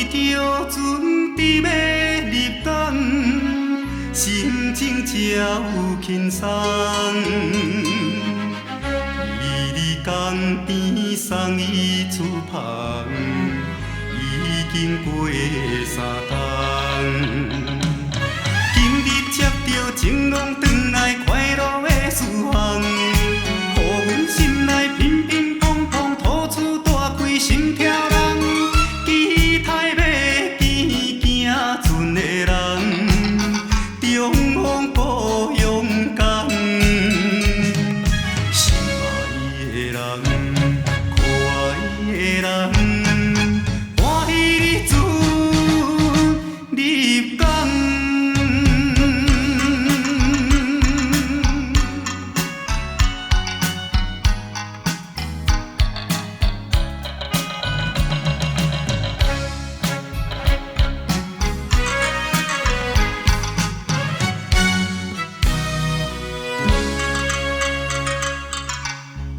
着船伫要入港，心情才有轻松。伊伫江边送伊厝旁，已经过3冬。今日接着情郎转来，快乐的事项，予阮心内乒乒乓乓，吐出大开心跳人。期待要见行船的人，中风故乡港。心爱的人，可爱的人，欢喜日船入港。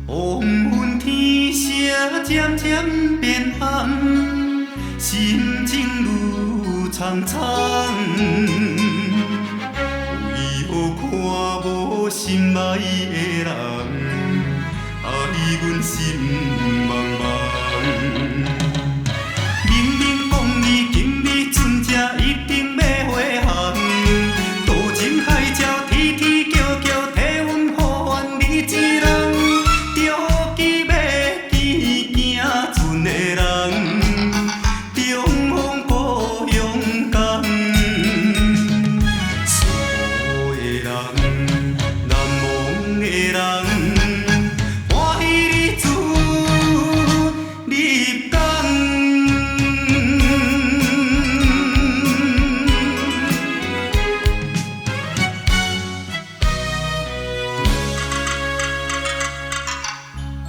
黄昏天色渐渐变暗，心情愈苍苍。为何看无心爱的人，爱阮心茫茫。明明讲你今日船只一定要回航，多情海角啼啼叫叫，替阮呼唤你一人。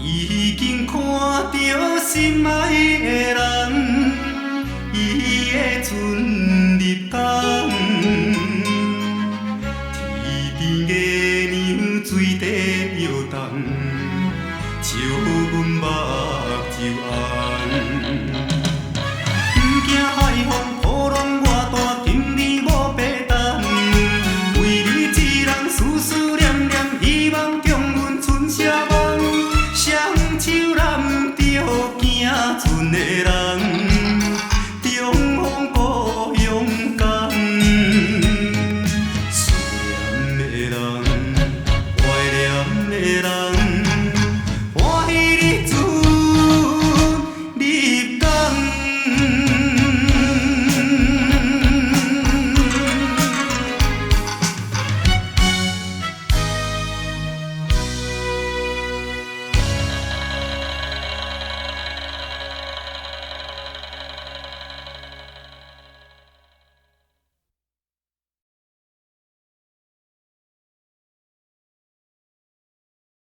已经看到心爱的人，伊的船入港。天边月娘水底摇动，笑阮目睭红。